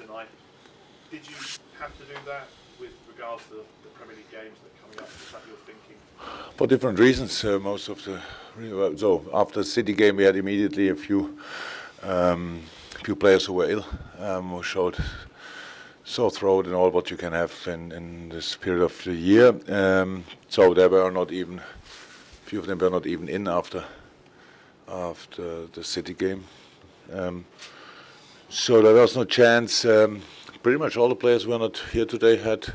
tonight. Did you have to do that with regards to the Premier League games that are coming up? Is that your thinking? For different reasons. Most of the so after the City game, we had immediately a few players who were ill, who showed sore throat and all what you can have in this period of the year. So they were not even. A few of them were not even in after the City game. So there was no chance. Pretty much all the players who were not here today had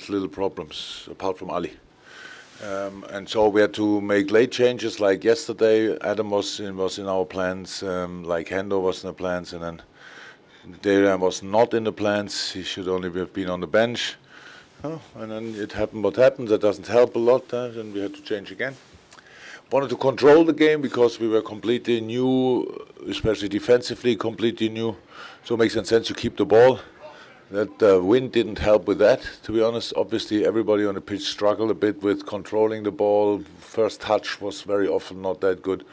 little problems, apart from Ali. And so we had to make late changes. Like yesterday, Adam was in our plans. Like Hendo was in the plans, and then Dejan was not in the plans. He should only have been on the bench. And then it happened what happened. That doesn't help a lot. And we had to change again. Wanted to control the game because we were completely new, especially defensively, completely new. So it makes sense to keep the ball. That wind didn't help with that, to be honest. Obviously, everybody on the pitch struggled a bit with controlling the ball. First touch was very often not that good.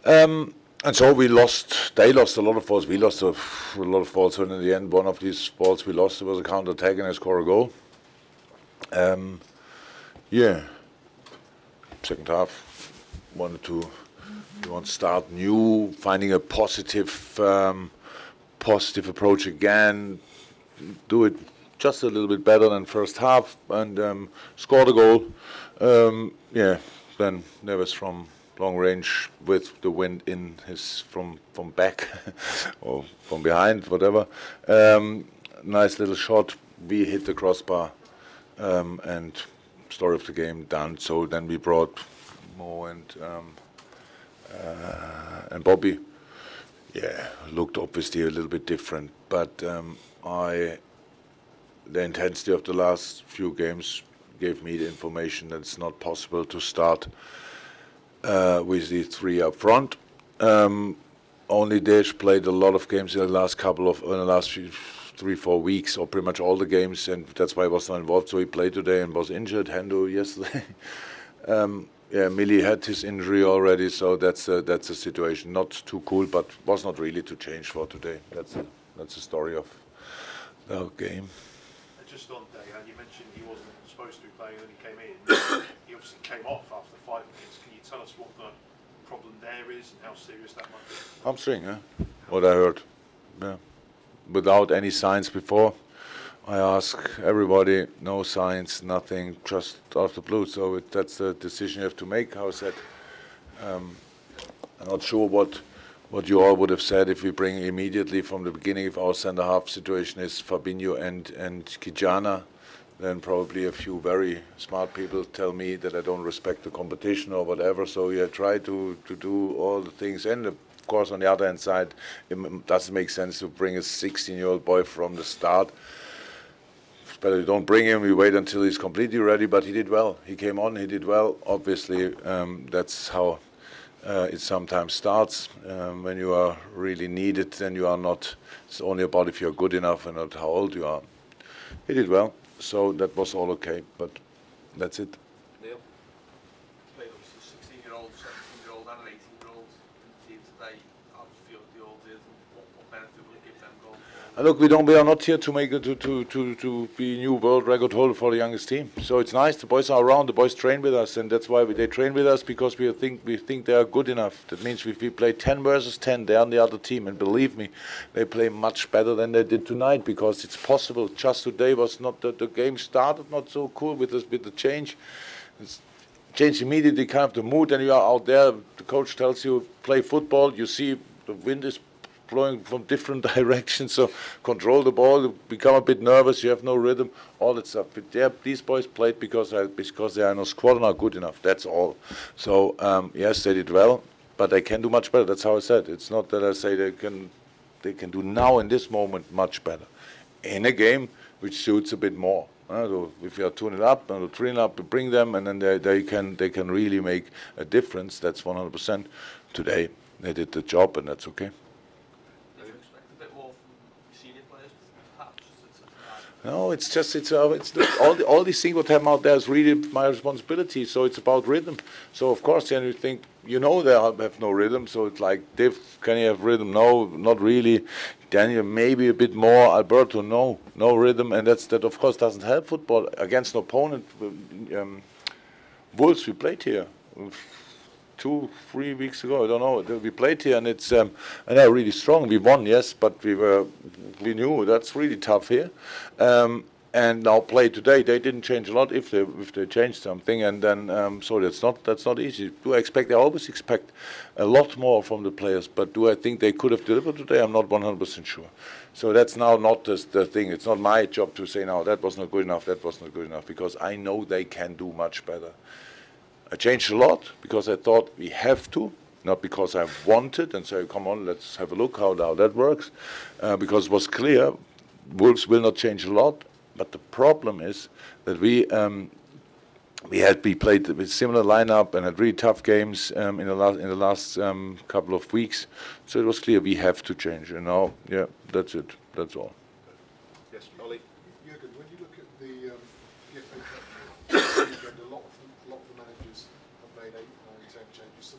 And so we lost. They lost a lot of balls. We lost a lot of balls. And in the end, one of these balls we lost, it was a counter-attack and I scored a goal. Yeah. Second half. We want to start new, finding a positive approach again, do it just a little bit better than first half, and score the goal. Yeah, then Neves from long range with the wind in his from back or from behind, whatever. Nice little shot. We hit the crossbar, and story of the game done. So then we brought Mo and Bobby. Yeah, looked obviously a little bit different, but the intensity of the last few games gave me the information that it's not possible to start with the three up front. Only Dej played a lot of games in the last 3-4 weeks, or pretty much all the games, and that's why he was not involved. So he played today and was injured. Hendo yesterday. Yeah, Millie had his injury already, so that's a situation. Not too cool, but was not really to change for today. That's the story of the game. Just on Dejan, you mentioned he wasn't supposed to be playing when he came in. He obviously came off after 5 minutes. Can you tell us what the problem there is and how serious that might be? Hamstring, what I heard. Yeah, without any signs before. I ask everybody, no signs, nothing, just out of the blue. So that's a decision you have to make. How is that? I'm not sure what you all would have said if we bring immediately from the beginning. If our centre half situation is Fabinho and Kijana, then probably a few very smart people tell me that I don't respect the competition or whatever. So yeah, try to do all the things. And of course, on the other hand side, it doesn't make sense to bring a 16-year-old boy from the start. Better you don't bring him, we wait until he's completely ready, but he did well. He came on, he did well. Obviously, that's how it sometimes starts. When you are really needed, then you are not, it's only about if you're good enough and not how old you are. He did well, so that was all okay, but that's it. Neil, played up to 16-year-old, 17-year-old and an 18-year-old in the team today. How do you feel the old is and what benefit will it give them going forward? Look, we are not here to make to be new world record holder for the youngest team. So it's nice. The boys are around. The boys train with us, and that's why they train with us, because we think they are good enough. That means if we play 10 versus 10, they're on the other team, and believe me, they play much better than they did tonight, because it's possible. Just today was not the game started not so cool with the change. It's changed immediately, kind of the mood, and you are out there. The coach tells you play football. You see the wind is blowing from different directions, so control the ball, become a bit nervous, you have no rhythm, all that stuff. But yeah, these boys played because they are in a squad and are good enough, that's all. So yes, they did well, but they can do much better. That's how I said. It's not that I say they can do now in this moment much better. In a game which suits a bit more. So if you are 2-0 up and 3-0 up, we bring them, and then they can really make a difference. That's 100%. Today they did the job, and that's okay. No, it's just all these things what happen out there is really my responsibility. So it's about rhythm. So of course, then you think they have no rhythm. So it's like Div, can you have rhythm? No, not really. Daniel, maybe a bit more. Alberto, no rhythm, and that of course doesn't help football against an opponent. Wolves, we played here 2-3 weeks ago. I don't know. We played here, and it's and they're really strong. We won, yes, but we knew that's really tough here. And now play today. They didn't change a lot. If they changed something, and then so that's not easy. I always expect a lot more from the players. But do I think they could have delivered today? I'm not 100% sure. So that's now not the thing. It's not my job to say now that was not good enough. That was not good enough, because I know they can do much better. I changed a lot because I thought we have to, not because I wanted and say, come on, let's have a look how that works. Because it was clear Wolves will not change a lot. But the problem is that we played with similar lineup and had really tough games in the last couple of weeks. So it was clear we have to change. And now, yeah, that's it. That's all. Yes, Ollie. Jurgen, when you look at the FA Cup weekend, a lot of the managers have made 8, 9, 10 changes.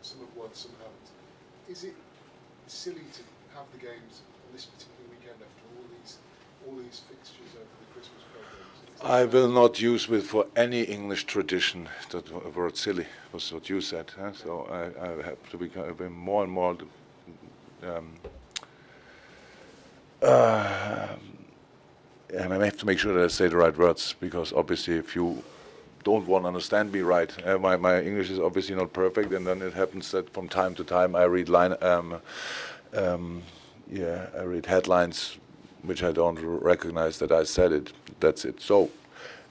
Some have won, some haven't. Is it silly to have the games on this particular weekend after all these fixtures over the Christmas programs? I will not use for any English tradition that word silly was what you said. Huh? So I have to become more and more. And I have to make sure that I say the right words, because obviously if you don't want to understand me right, my English is obviously not perfect, and then it happens that from time to time I read I read headlines which I don't recognize that I said it. That's it. So,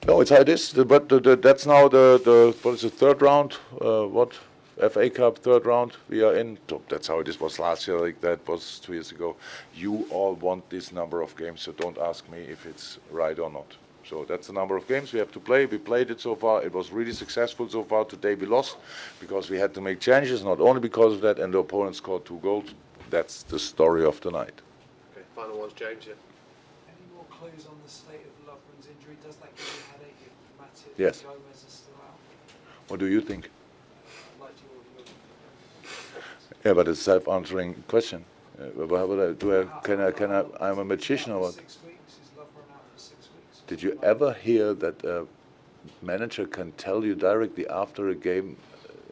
no, it's how it is. But that's now what is the third round? FA Cup third round. We are in. So that's how it was last year. Like that was 2 years ago. You all want this number of games, so don't ask me if it's right or not. So that's the number of games we have to play. We played it so far. It was really successful so far. Today we lost because we had to make changes. Not only because of that, and the opponent scored 2 goals. That's the story of the night. Okay, final one's James. Yeah. Any more clues on the state of Lovren's injury? Does that give you a headache if Matip Yes. and Gomez are still out? What do you think? I'd like your Yeah, but it's a self-answering question. How would I'm a magician or what? 6 weeks? Is Lovren out for 6 weeks? Did you ever hear that a manager can tell you directly after a game?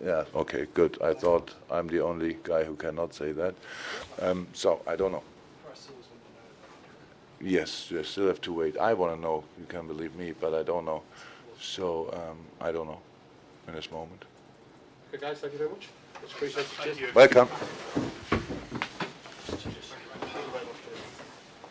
Yeah, okay, good. I thought I'm the only guy who cannot say that. So, I don't know. Press always want to know. Yes, you still have to wait. I want to know, you can believe me, but I don't know. So, I don't know in this moment. Okay, guys, thank you very much. Much appreciated. Cheers. Welcome.